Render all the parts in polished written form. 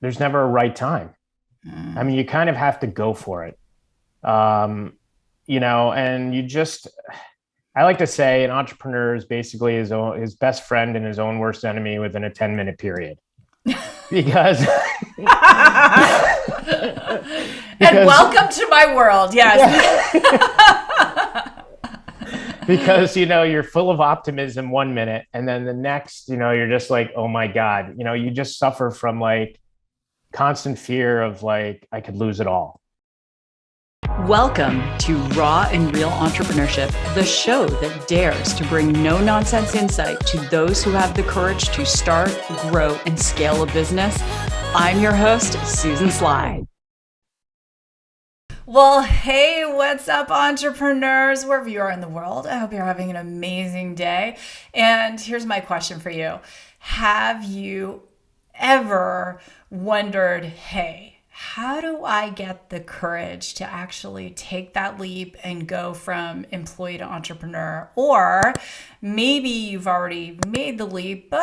there's never a right time. I Mm. mean, you kind of have to go for it. Um, and I like to say an entrepreneur is basically his best friend and his own worst enemy within a 10-minute period. Because And because welcome to my world. Yes. yeah. Because you're full of optimism one minute and then the next, you're just like, oh my God, you just suffer from like constant fear of like I could lose it all. Welcome to Raw and Real Entrepreneurship, the show that dares to bring no nonsense insight to those who have the courage to start, grow, and scale a business. I'm your host, Susan Sly. Well, hey, what's up, entrepreneurs, wherever you are in the world? I hope you're having an amazing day. And here's my question for you. Have you ever wondered, hey, how do I get the courage to actually take that leap and go from employee to entrepreneur? Or maybe you've already made the leap, but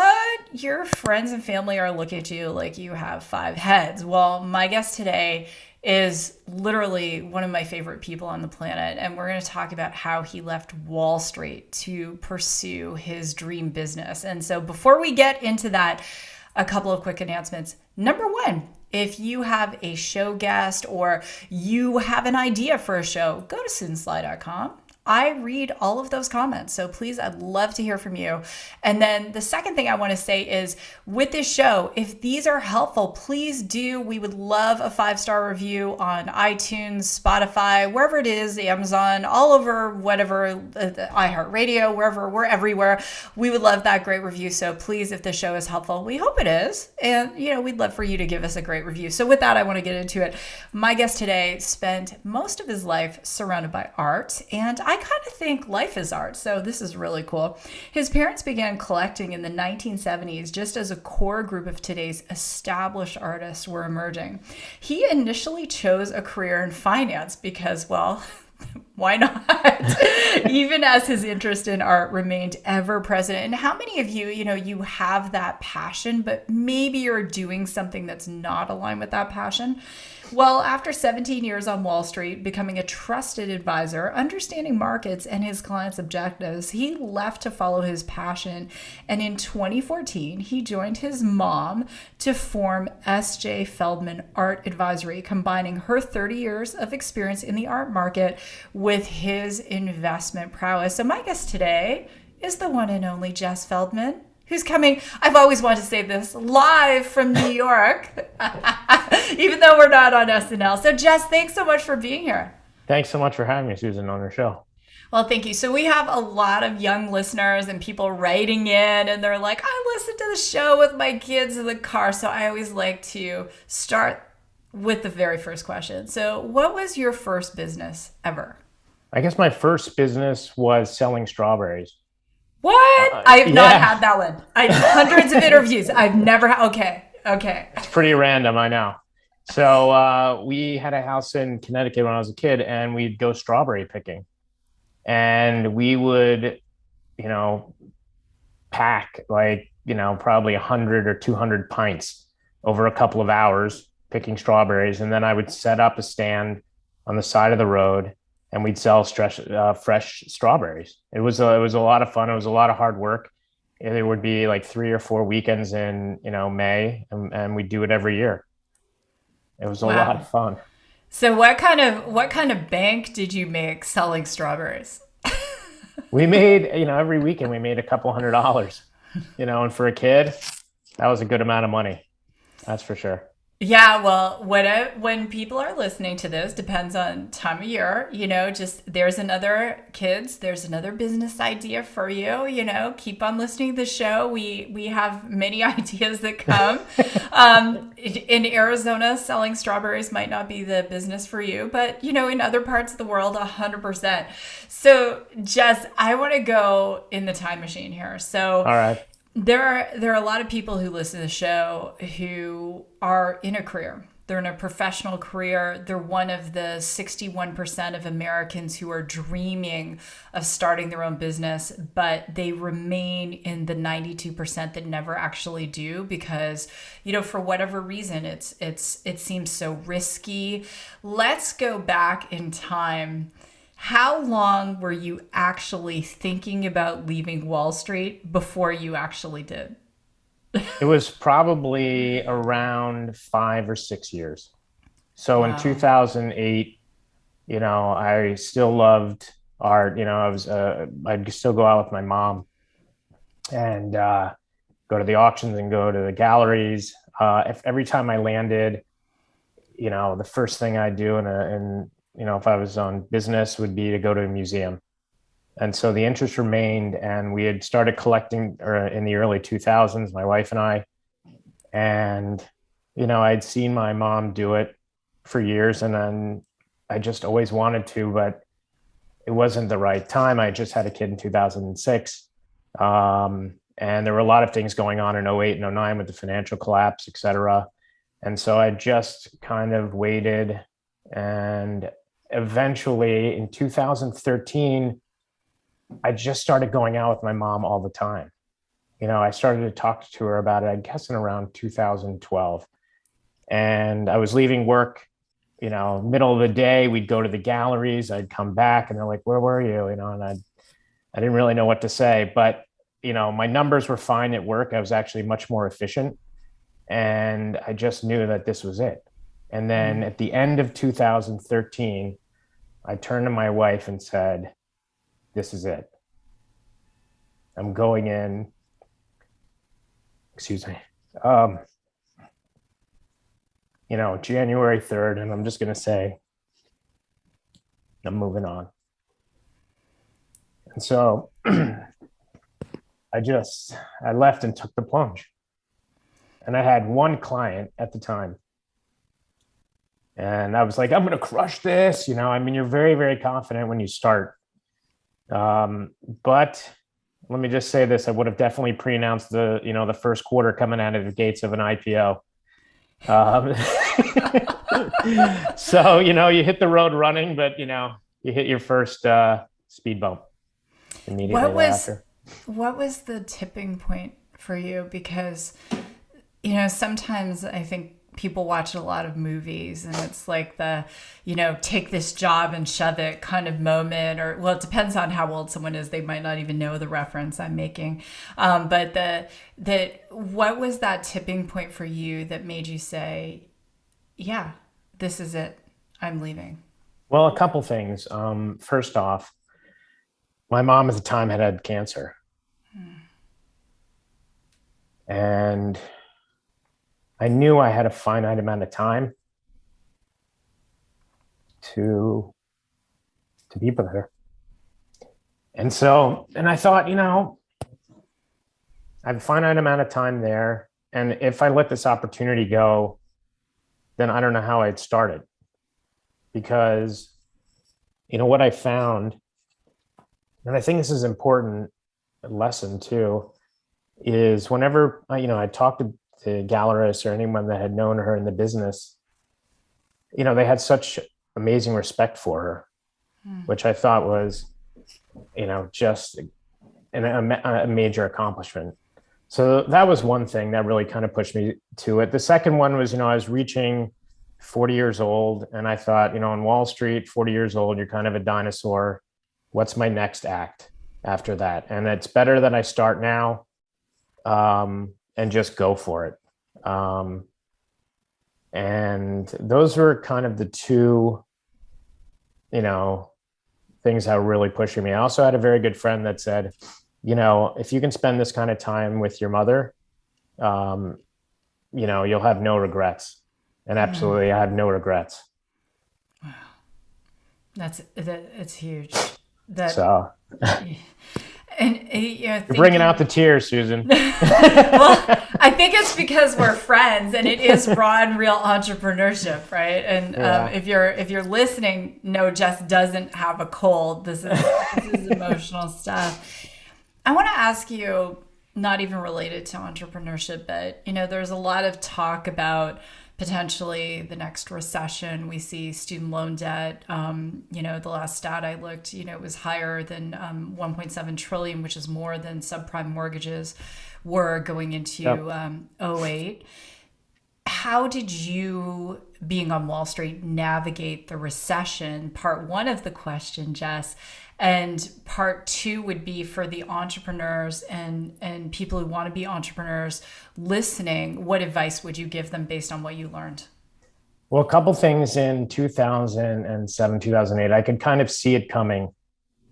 your friends and family are looking at you like you have five heads. Well, my guest today is literally one of my favorite people on the planet. And we're going to talk about how he left Wall Street to pursue his dream business. And so before we get into that, a couple of quick announcements. Number one, if you have a show guest or you have an idea for a show, go to susansly.com. I read all of those comments. So please, I'd love to hear from you. And then the second thing I want to say is with this show, if these are helpful, please do. We would love a 5-star review on iTunes, Spotify, wherever it is, Amazon, all over, whatever, iHeartRadio, wherever, we're everywhere. We would love that great review. So please, if the show is helpful, we hope it is. And, we'd love for you to give us a great review. So with that, I want to get into it. My guest today spent most of his life surrounded by art, and I kind of think life is art, so this is really cool. His parents began collecting in the 1970s just as a core group of today's established artists were emerging. He initially chose a career in finance because, well, why not? Even as his interest in art remained ever present. And how many of you, you have that passion, but maybe you're doing something that's not aligned with that passion? Well, after 17 years on Wall Street, becoming a trusted advisor, understanding markets and his clients' objectives, he left to follow his passion. And in 2014, he joined his mom to form SJFeldman Art Advisory, combining her 30 years of experience in the art market with his investment prowess. So my guest today is the one and only Jess Feldman, who's coming, I've always wanted to say this, live from New York, even though we're not on SNL. So Jess, thanks so much for being here. Thanks so much for having me, Susan, on your show. Well, thank you. So we have a lot of young listeners and people writing in, and they're like, I listen to the show with my kids in the car. So I always like to start with the very first question. So what was your first business ever? I guess my first business was selling strawberries. What? I have not Yeah. had that one. I hundreds of interviews. I've never had. Okay. Okay. It's pretty random, I know. So we had a house in Connecticut when I was a kid, and we'd go strawberry picking. And we would, you know, pack like, probably 100 or 200 pints over a couple of hours picking strawberries. And then I would set up a stand on the side of the road and we'd sell fresh strawberries. It was a lot of fun. It was a lot of hard work. There would be like 3 or 4 weekends in, May, and we'd do it every year. It was a lot Wow. of fun. So what kind of bank did you make selling strawberries? We made, every weekend we made a couple $100, and for a kid, that was a good amount of money. That's for sure. Yeah, well, when people are listening to this, depends on time of year, just there's another kids, there's another business idea for you, keep on listening to the show. We have many ideas that come. In Arizona, selling strawberries might not be the business for you, but in other parts of the world, 100%. So, Jess, I want to go in the time machine here. So, All right. there are a lot of people who listen to the show who are in a career. They're in a professional career. They're one of the 61% of Americans who are dreaming of starting their own business, but they remain in the 92% that never actually do because, for whatever reason, it seems so risky. Let's go back in time. How long were you actually thinking about leaving Wall Street before you actually did? It was probably around 5 or 6 years. So in Wow. 2008, I still loved art. I'd still go out with my mom and go to the auctions and go to the galleries. If every time I landed, the first thing I'd do if I was on business would be to go to a museum. And so the interest remained, and we had started collecting in the early 2000s, my wife and I. And, I'd seen my mom do it for years, and then I just always wanted to, but it wasn't the right time. I just had a kid in 2006. And there were a lot of things going on in 08 and 09 with the financial collapse, et cetera. And so I just kind of waited. And eventually in 2013, I just started going out with my mom all the time. I started to talk to her about it, I guess, in around 2012. And I was leaving work, middle of the day. We'd go to the galleries. I'd come back and they're like, "Where were you?" And I didn't really know what to say. But, my numbers were fine at work. I was actually much more efficient. And I just knew that this was it. And then at the end of 2013, I turned to my wife and said, "This is it. I'm going in, excuse me, January 3rd, and I'm just going to say, I'm moving on." And so I left and took the plunge. And I had one client at the time. And I was like, "I'm going to crush this." You're very, very confident when you start. But let me just say this: I would have definitely pre-announced the first quarter coming out of the gates of an IPO. So you hit the road running, but you hit your first speed bump immediately What was thereafter. what was the tipping point for you? Because sometimes I think people watch a lot of movies and it's like the, take this job and shove it kind of moment, or, well, it depends on how old someone is. They might not even know the reference I'm making. But what was that tipping point for you that made you say, yeah, this is it. I'm leaving. Well, a couple things. First off, my mom at the time had cancer. And I knew I had a finite amount of time to be with her. And I thought, I have a finite amount of time there. And if I let this opportunity go, then I don't know how I'd start it. Because, what I found, and I think this is an important lesson too, is whenever I talked to gallerists or anyone that had known her in the business, they had such amazing respect for her, which I thought was, just a major accomplishment. So that was one thing that really kind of pushed me to it. The second one was, I was reaching 40 years old, and I thought, on Wall Street, 40 years old, you're kind of a dinosaur. What's my next act after that? And it's better that I start now, and just go for it. And those were kind of the two, things that were really pushing me. I also had a very good friend that said, if you can spend this kind of time with your mother, you'll have no regrets. And absolutely, I have no regrets. Wow. It's huge. That So and you're bringing out the tears, Susan. well, I think it's because we're friends, and it is raw and real entrepreneurship, right? And Yeah. if you're listening, no, Jess doesn't have a cold. This is emotional stuff. I want to ask you, not even related to entrepreneurship, but there's a lot of talk about potentially the next recession. We see student loan debt. The last stat I looked, it was higher than 1.7 trillion, which is more than subprime mortgages were going into Yep. '08. How did you, being on Wall Street, navigate the recession? Part one of the question, Jess. And part two would be for the entrepreneurs and people who want to be entrepreneurs listening. What advice would you give them based on what you learned? Well, a couple things in 2007, 2008, I could kind of see it coming.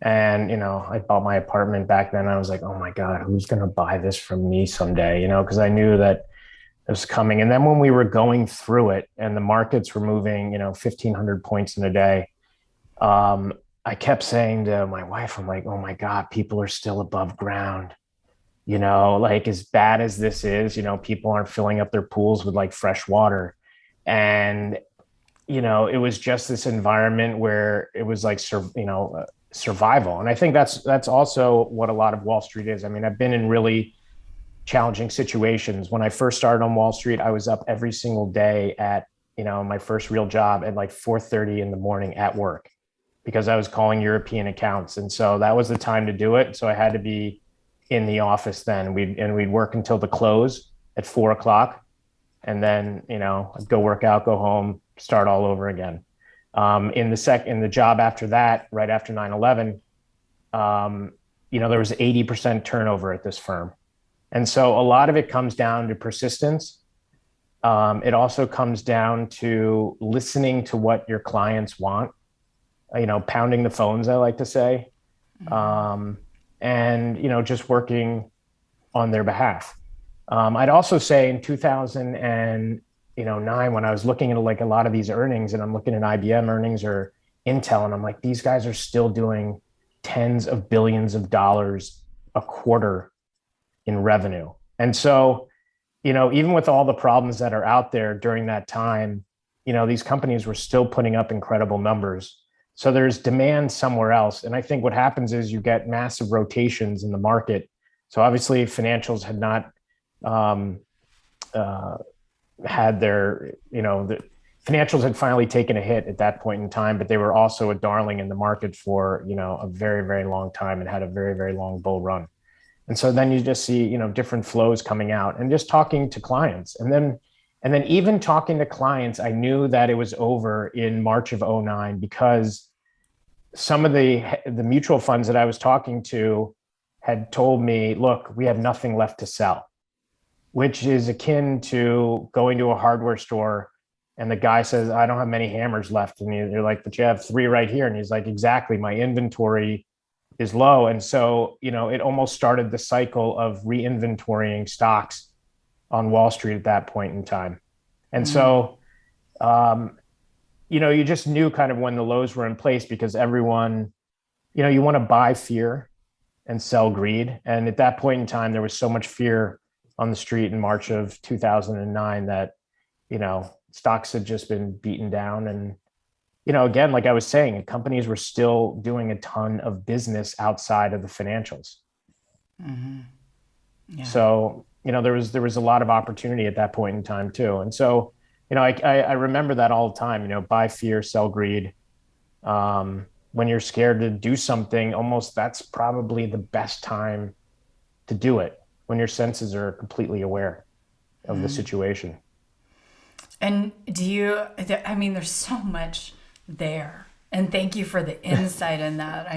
And, I bought my apartment back then. I was like, oh my God, who's going to buy this from me someday? Because I knew that it was coming. And then when we were going through it and the markets were moving, 1,500 points in a day, I kept saying to my wife, I'm like, oh my God, people are still above ground. Like as bad as this is, people aren't filling up their pools with like fresh water. And, it was just this environment where it was like, survival. And I think that's also what a lot of Wall Street is. I mean, I've been in really challenging situations. When I first started on Wall Street, I was up every single day at, my first real job at like 4:30 in the morning at work because I was calling European accounts. And so that was the time to do it. So I had to be in the office then. We'd work until the close at 4 o'clock. And then, I'd go work out, go home, start all over again. In the job after that, right after 9/11, there was 80% turnover at this firm. And so a lot of it comes down to persistence. It also comes down to listening to what your clients want, pounding the phones, I like to say, um, and, just working on their behalf. I'd also say in 2009, when I was looking at like a lot of these earnings and I'm looking at IBM earnings or Intel, and I'm like, these guys are still doing tens of billions of dollars a quarter in revenue. And so, even with all the problems that are out there during that time, these companies were still putting up incredible numbers. So there's demand somewhere else. And I think what happens is you get massive rotations in the market. So obviously financials had not um, uh, had the financials had finally taken a hit at that point in time, but they were also a darling in the market for, a very, very long time and had a very, very long bull run. And so then you just see, different flows coming out and just talking to clients. And then even talking to clients, I knew that it was over in March of '09 because some of the mutual funds that I was talking to had told me, look, we have nothing left to sell, which is akin to going to a hardware store and the guy says, I don't have many hammers left. And you're like, but you have three right here. And he's like, exactly, my inventory is low. And so, it almost started the cycle of re-inventorying stocks on Wall Street at that point in time. And so, you just knew kind of when the lows were in place because everyone, you want to buy fear and sell greed. And at that point in time, there was so much fear on the street in March of 2009 that, stocks had just been beaten down. And, again, like I was saying, companies were still doing a ton of business outside of the financials. Yeah. So, there was a lot of opportunity at that point in time too. And so, I remember that all the time, buy fear, sell greed. When you're scared to do something, almost that's probably the best time to do it when your senses are completely aware of the situation. And there's so much there. And thank you for the insight in that.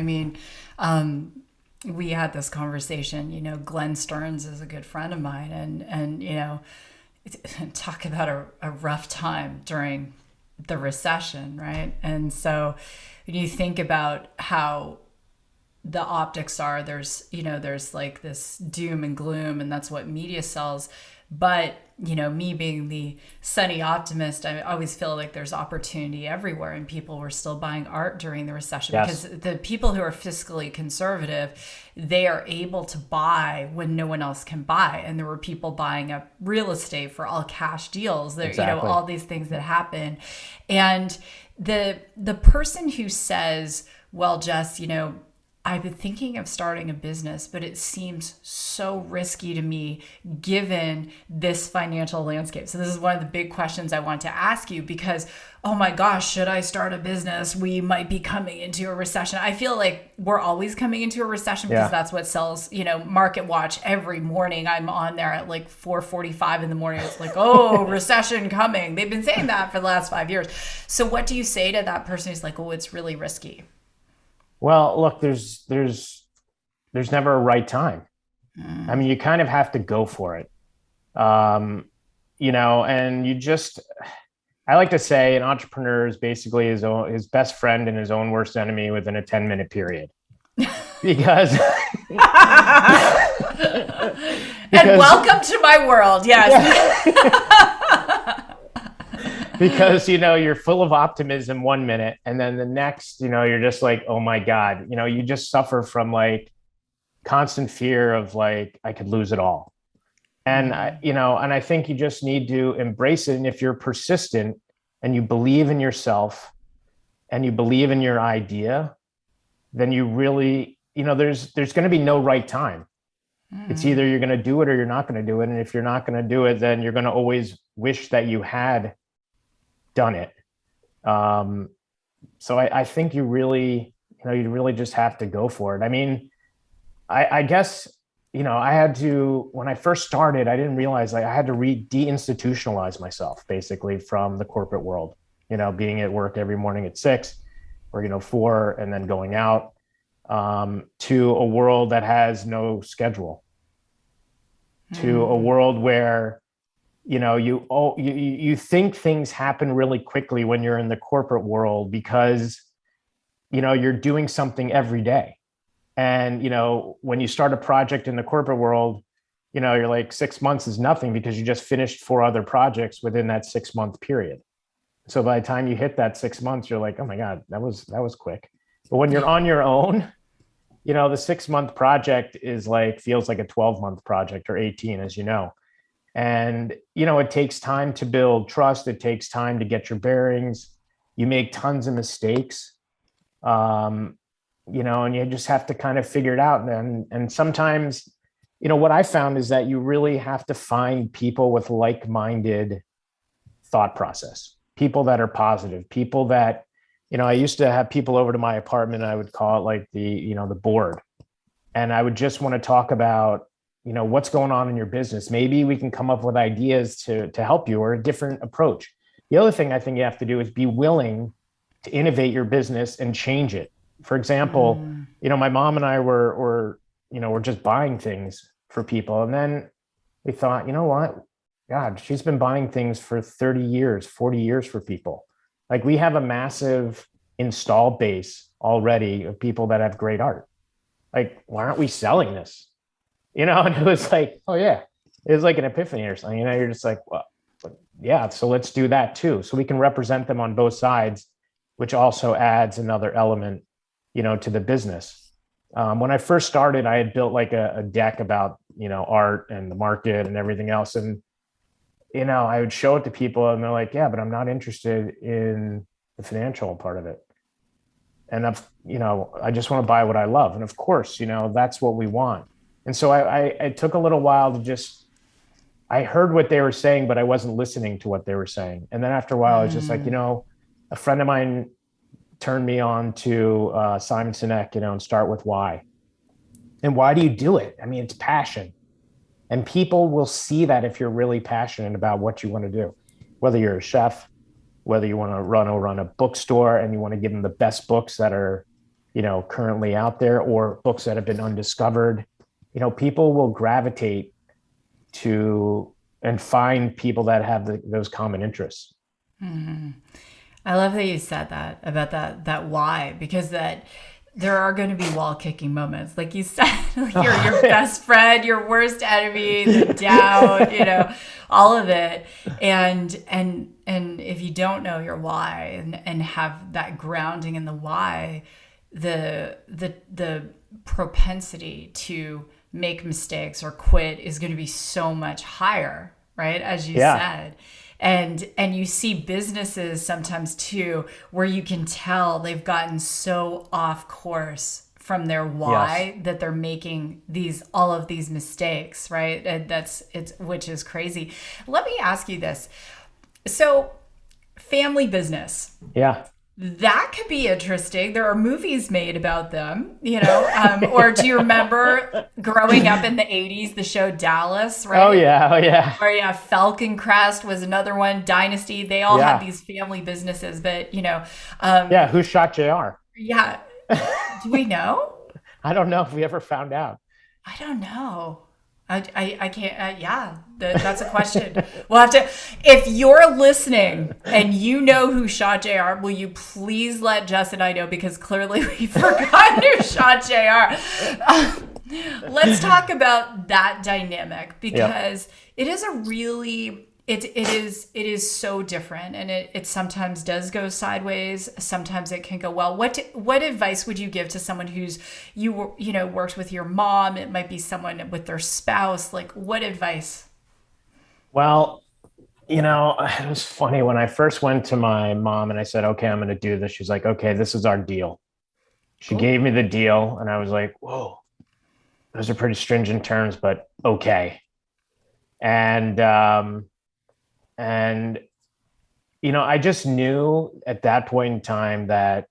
We had this conversation, Glenn Stearns is a good friend of mine and talk about a rough time during the recession, right? And so when you think about how the optics are, there's like this doom and gloom, and that's what media sells. But, me being the sunny optimist, I always feel like there's opportunity everywhere, and people were still buying art during the recession. Yes. Because the people who are fiscally conservative, they are able to buy when no one else can buy. And there were people buying up real estate for all cash deals. There, Exactly. all these things that happen. And the person who says, well, Jess, I've been thinking of starting a business, but it seems so risky to me given this financial landscape. So this is one of the big questions I want to ask you because, oh my gosh, should I start a business? We might be coming into a recession. I feel like we're always coming into a recession because Yeah. that's what sells, Market Watch every morning. I'm on there at like 4:45 in the morning. It's like, oh, recession coming. They've been saying that for the last 5 years. So what do you say to that person who's like, oh, it's really risky? Well, look, there's never a right time. I mean, you kind of have to go for it. Um, and I like to say an entrepreneur is basically his best friend and his own worst enemy within a 10-minute period. Because And because welcome to my world. Yes. yeah, because you're full of optimism one minute and then the next, you're just like, oh my God, you just suffer from like constant fear of like I could lose it all. And and I think you just need to embrace it. And if you're persistent and you believe in yourself and you believe in your idea, then you really, there's going to be no right time. It's either you're going to do it or you're not going to do it. And if you're not going to do it, then you're going to always wish that you had done it. Um, so I think you really just have to go for it. I mean, I guess, I had to, when I first started, I didn't realize like I had to deinstitutionalize myself basically from the corporate world, being at work every morning at 6 or, 4 and then going out to a world that has no schedule, to a world where you think things happen really quickly when you're in the corporate world because you're doing something every day. And when you start a project in the corporate world, you're like 6 months is nothing because you just finished 4 other projects within that 6 month period. So by the time you hit that 6 months, you're like, oh my God, that was quick. But when you're on your own, the 6 month project feels like a 12-month project or 18, as you know. And, it takes time to build trust. It takes time to get your bearings. You make tons of mistakes, and you just have to kind of figure it out. And sometimes, what I found is that you really have to find people with like-minded thought process, people that are positive, people that, I used to have people over to my apartment. I would call it like the board. And I would just want to talk about, what's going on in your business. Maybe we can come up with ideas to help you or a different approach. The other thing I think you have to do is be willing to innovate your business and change it. For example, my mom and I were just buying things for people. And then we thought, you know what? God, she's been buying things for 30 years, 40 years for people. Like we have a massive install base already of people that have great art. Like, why aren't we selling this? And it was like, oh yeah, it was like an epiphany or something. You're just like, well, yeah, so let's do that too. So we can represent them on both sides, which also adds another element, to the business. When I first started, I had built like a deck about, art and the market and everything else. And, I would show it to people and they're like, yeah, but I'm not interested in the financial part of it. And I just want to buy what I love. And of course, that's what we want. And so it took a little while I heard what they were saying, but I wasn't listening to what they were saying. And then after a while, I was just like, a friend of mine turned me on to Simon Sinek, and Start With Why. And why do you do it? I mean, it's passion. And people will see that if you're really passionate about what you want to do, whether you're a chef, whether you want to run a bookstore and you want to give them the best books that are, currently out there or books that have been undiscovered. People will gravitate to and find people that have those common interests. I love that you said that about that why, because that there are going to be wall kicking moments, like you said, like your best friend, your worst enemy, the doubt, all of it, and if you don't know your why and have that grounding in the why, the propensity to make mistakes or quit is going to be so much higher, right? As you said. And you see businesses sometimes too, where you can tell they've gotten so off course from their Yes. why that they're making all of these mistakes, right? And which is crazy. Let me ask you this. So, family business. Yeah. That could be interesting. There are movies made about them, or do you remember growing up in the 80s, the show Dallas, Oh right? yeah. Oh yeah. Or yeah, Falcon Crest was another one, Dynasty. They all had Yeah. these family businesses, but Yeah. Who shot JR? yeah. Do we know? I don't know if we ever found out. I don't know. I can't. Yeah, that's a question. We'll have to. If you're listening and you know who shot JR, will you please let Jess and I know because clearly we forgot who shot JR. Let's talk about that dynamic Yep. because it is a really it is so different and it sometimes does go sideways, sometimes it can go well. What advice would you give to someone who's worked with your mom? It might be someone with their spouse. Like, what advice? Well, it was funny when I first went to my mom and I said, okay, I'm going to do this. She's like, okay, this is our deal. She Oh. gave me the deal, and I was like, whoa, those are pretty stringent terms, but okay. And, and, I just knew at that point in time that,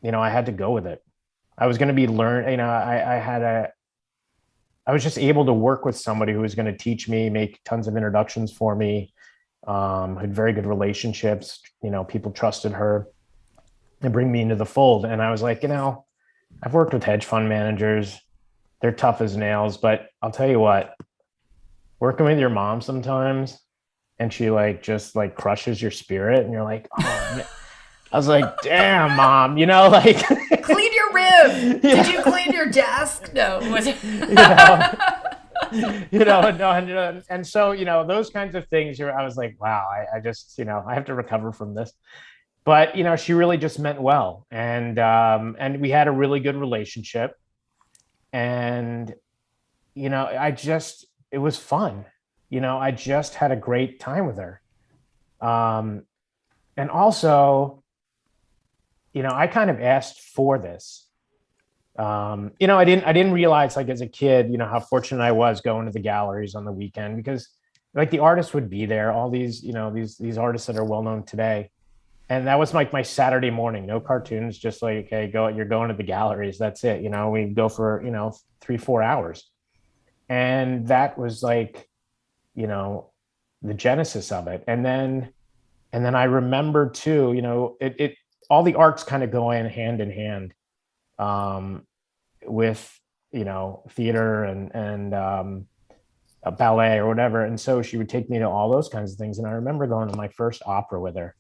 I had to go with it. I was going to be I was just able to work with somebody who was going to teach me, make tons of introductions for me, had very good relationships. People trusted her and bring me into the fold. And I was like, I've worked with hedge fund managers. They're tough as nails, but I'll tell you what, working with your mom sometimes, and she just crushes your spirit, and you're like, oh, man. I was like, damn, mom, like, Clean your room. Did you yeah, clean your desk? No. Was it? you know, no, and so, those kinds of things. I was like, wow, I just, I have to recover from this. But she really just meant well, and we had a really good relationship, and it was fun. I just had a great time with her. Um, and also, I kind of asked for this. I didn't realize as a kid, how fortunate I was going to the galleries on the weekend because the artists would be there, all these, these artists that are well known today. And that was my Saturday morning, no cartoons, just like, okay, you're going to the galleries. That's it. We go for, 3-4 hours. And that was you know, the genesis of it. And then I remember too, it all the arts kind of go in hand, with, theater and a ballet or whatever. And so she would take me to all those kinds of things. And I remember going to my first opera with her,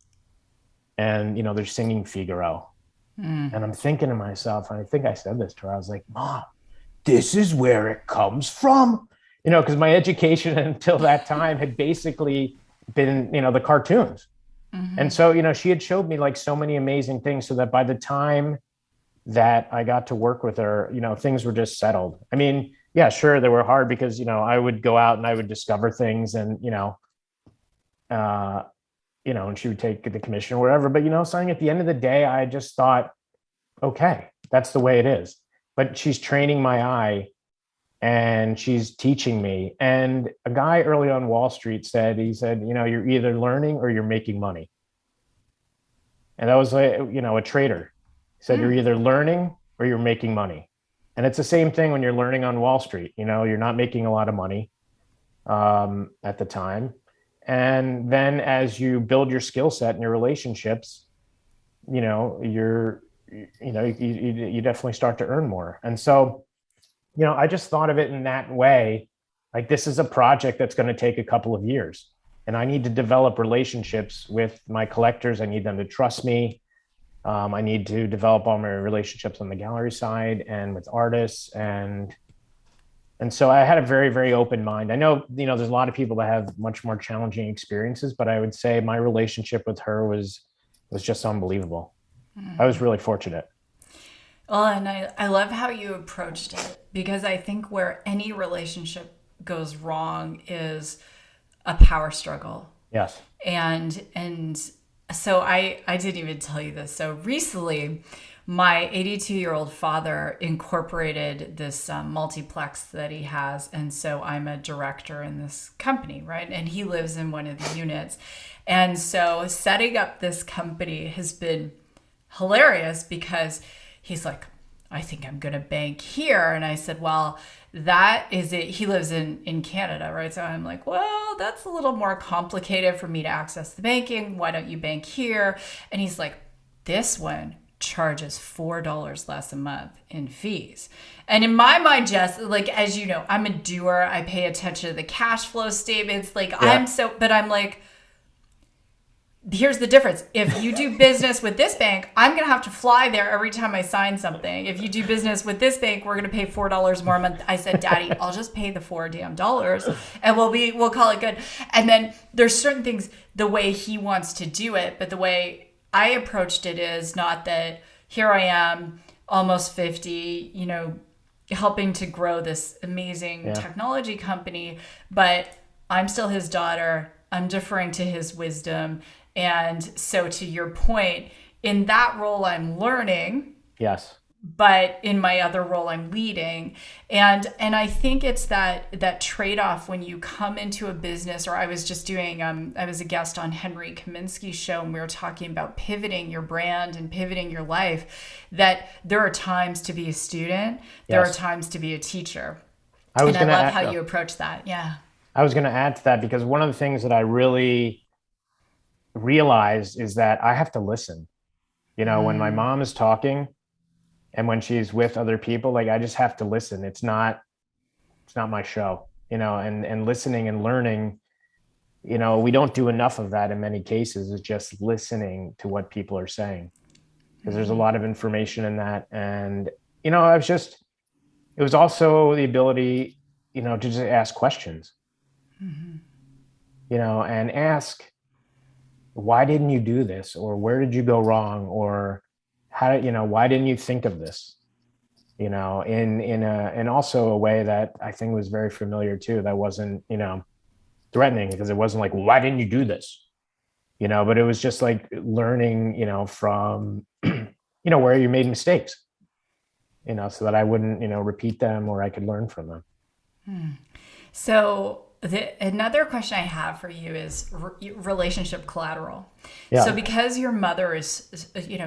and they're singing Figaro. Mm. And I'm thinking to myself, and I think I said this to her, I was like, Mom, this is where it comes from. Because my education until that time had basically been, the cartoons. And Hmm. so, she had showed me so many amazing things so that by the time that I got to work with her, things were just settled. I mean, yeah, sure, they were hard because, I would go out and I would discover things and, uh, and she would take the commission or whatever. But, something at the end of the day, I just thought, okay, that's the way it is. But she's training my eye and she's teaching me. And a guy early on Wall Street he said, you're either learning or you're making money. And that was a trader. He said, you're Mm. either learning or you're making money. And it's the same thing when you're learning on Wall Street. You're not making a lot of money at the time. And then as you build your skill set and your relationships, you're, you definitely start to earn more. And so, I just thought of it in that way. Like, this is a project that's going to take a couple of years. And I need to develop relationships with my collectors. I need them to trust me. I need to develop all my relationships on the gallery side and with artists. And so I had a very, very open mind. I know, there's a lot of people that have much more challenging experiences, but I would say my relationship with her was just unbelievable. I was really fortunate. Well, and I love how you approached it because I think where any relationship goes wrong is a power struggle. Yes. And so I didn't even tell you this. So recently my 82-year-old father incorporated this multiplex that he has. And so I'm a director in this company, right? And he lives in one of the units. And so setting up this company has been hilarious because he's like, I think I'm going to bank here. And I said, well, that is it. He lives in Canada, right? So I'm like, well, that's a little more complicated for me to access the banking. Why don't you bank here? And he's like, this one charges $4 less a month in fees. And in my mind, Jess, like, as you know, I'm a doer. I pay attention to the cash flow statements. Like Yeah. but I'm like, here's the difference. If you do business with this bank, I'm going to have to fly there every time I sign something. If you do business with this bank, we're going to pay $4 more a month. I said, Daddy, I'll just pay the $4 and we'll call it good. And then there's certain things, the way he wants to do it, but the way I approached it is not that here I am, almost 50, helping to grow this amazing technology company, but I'm still his daughter. I'm deferring to his wisdom. And so to your point, in that role, I'm learning. Yes. But in my other role, I'm leading. And I think it's that trade-off when you come into a business, or I was just doing, I was a guest on Henry Kaminsky's show, and we were talking about pivoting your brand and pivoting your life, that there are times to be a student, there are times to be a teacher. I love how you approach that. Yeah. I was going to add to that because one of the things that I really realized is that I have to listen. When my mom is talking and when she's with other people, like I just have to listen. It's not my show, and listening and learning, we don't do enough of that in many cases, is just listening to what people are saying, because there's a lot of information in that. And, it was also the ability, to just ask questions, and ask, why didn't you do this? Or where did you go wrong? Or why didn't you think of this? And also a way that I think was very familiar too, that wasn't, threatening, because it wasn't like, why didn't you do this? But it was just like learning, from, where you made mistakes, so that I wouldn't, repeat them, or I could learn from them. So another question I have for you is relationship collateral. Yeah. So because your mother is,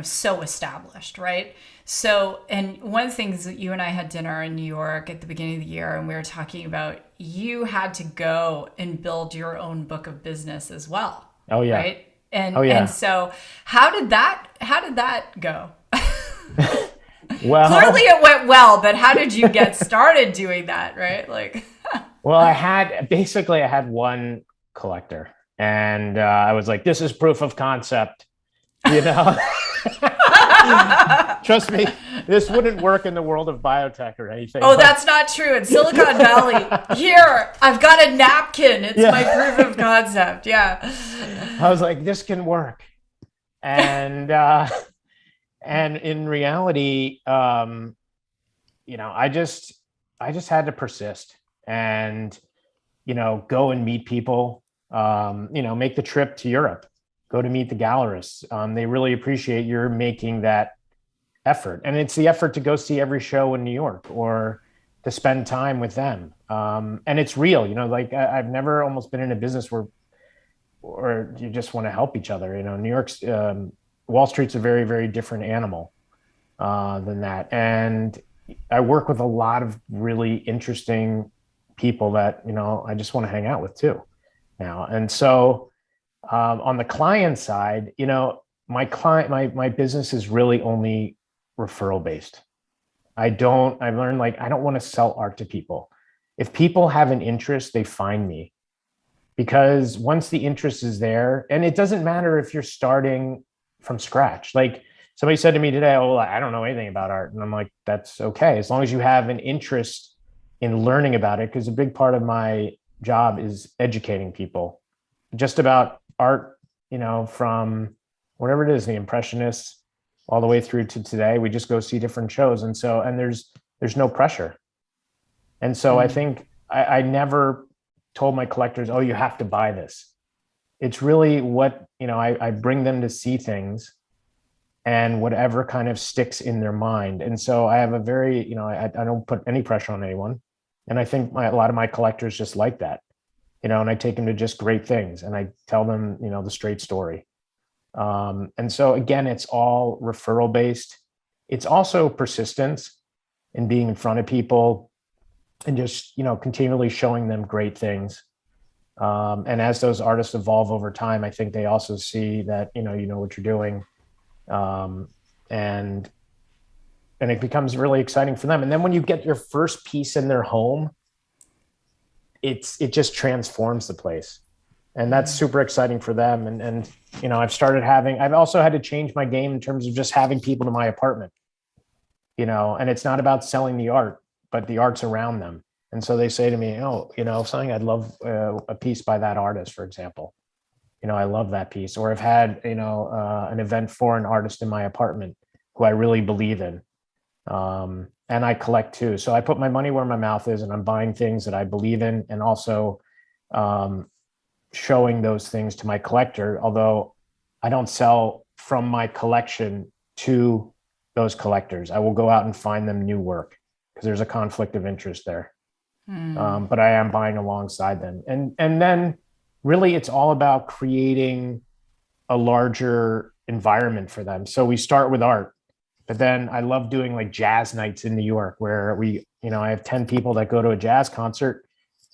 so established, right? So, and one of the things that you and I had dinner in New York at the beginning of the year, and we were talking about, you had to go and build your own book of business as well. Oh yeah. Right. And so how did that go? Well, clearly it went well, but how did you get started doing that? Right. Like, well, I had one collector, and I was like, this is proof of concept, Trust me, this wouldn't work in the world of biotech or anything. Oh, that's not true. In Silicon Valley, here, I've got a napkin. It's my proof of concept. Yeah. I was like, this can work. And in reality, I just had to persist and, go and meet people, make the trip to Europe, go to meet the gallerists. They really appreciate your making that effort. And it's the effort to go see every show in New York, or to spend time with them. And it's real, like I've never almost been in a business where you just want to help each other. New York's, Wall Street's a very, very different animal than that. And I work with a lot of really interesting people that, I just want to hang out with too now. And so on the client side, my business is really only referral based. I've learned, like, I don't want to sell art to people. If people have an interest, they find me, because once the interest is there, and it doesn't matter if you're starting from scratch. Like somebody said to me today, oh, I don't know anything about art. And I'm like, that's okay. As long as you have an interest in learning about it, because a big part of my job is educating people just about art, from whatever it is, the Impressionists, all the way through to today. We just go see different shows. And there's no pressure. And so I think I never told my collectors, oh, you have to buy this. It's really what, I bring them to see things and whatever kind of sticks in their mind. And so I have a very, I don't put any pressure on anyone. And I think a lot of my collectors just like that, and I take them to just great things and I tell them, the straight story. And so again, it's all referral based. It's also persistence and being in front of people and just, continually showing them great things. And as those artists evolve over time, I think they also see that, you know what you're doing. And it becomes really exciting for them. And then when you get your first piece in their home, it just transforms the place. And that's super exciting for them. And I've also had to change my game in terms of just having people to my apartment, and it's not about selling the art, but the art's around them. And so they say to me, something, I'd love a piece by that artist, for example. I love that piece. Or I've had, an event for an artist in my apartment who I really believe in. And I collect too. So I put my money where my mouth is and I'm buying things that I believe in, and also showing those things to my collector, although I don't sell from my collection to those collectors. I will go out and find them new work because there's a conflict of interest there. But I am buying alongside them. And then really it's all about creating a larger environment for them. So we start with art, but then I love doing like jazz nights in New York where I have 10 people that go to a jazz concert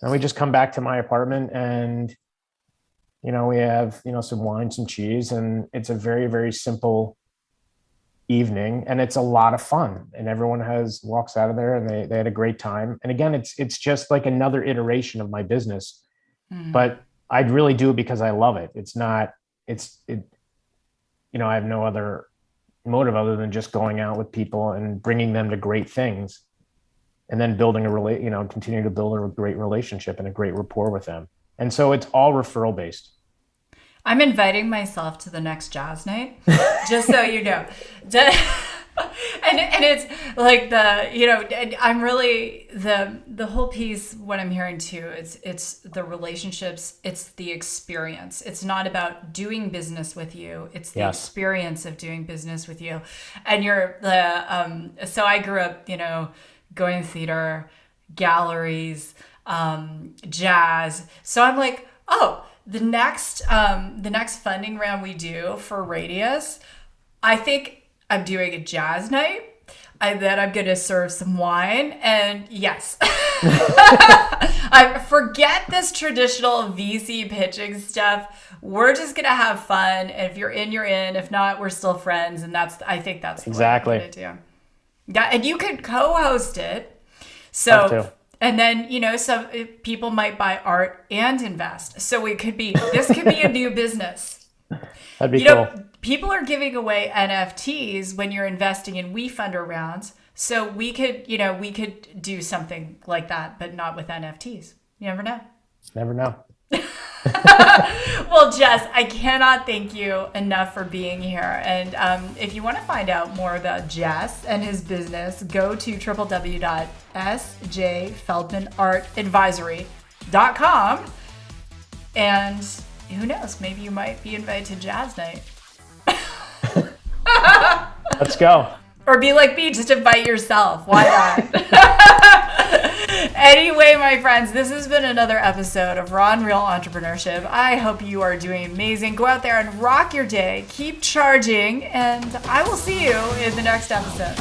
and we just come back to my apartment and, we have, some wine, some cheese, and it's a very, very simple evening and it's a lot of fun and everyone walks out of there and they had a great time. And again, it's just like another iteration of my business, but I'd really do it because I love it. I have no other motive other than just going out with people and bringing them to great things and then continue to build a great relationship and a great rapport with them. And so it's all referral based. I'm inviting myself to the next jazz night, just so you know. And it's like I'm really the whole piece, what I'm hearing too, it's the relationships, it's the experience. It's not about doing business with you. It's the experience of doing business with you. And so I grew up, going to theater, galleries, jazz. So I'm like, the next funding round we do for Radius, I think I'm doing a jazz night. Then I'm going to serve some wine. And yes, I forget this traditional VC pitching stuff. We're just going to have fun. If you're in, you're in. If not, we're still friends. And I think that's exactly what I'm going to do. Yeah, and you could co-host it. So, and then, some people might buy art and invest. So this could be a new business. That'd be cool. People are giving away NFTs when you're investing in WeFunder rounds. So we could do something like that, but not with NFTs. You never know. Never know. Well, Jess, I cannot thank you enough for being here. And if you want to find out more about Jess and his business, go to www.SJFeldmanArtAdvisory.com. And who knows, maybe you might be invited to jazz night. Let's go. Or be like me, just invite yourself. Why not? Anyway, my friends, this has been another episode of Raw and Real Entrepreneurship. I hope you are doing amazing. Go out there and rock your day. Keep charging. And I will see you in the next episode.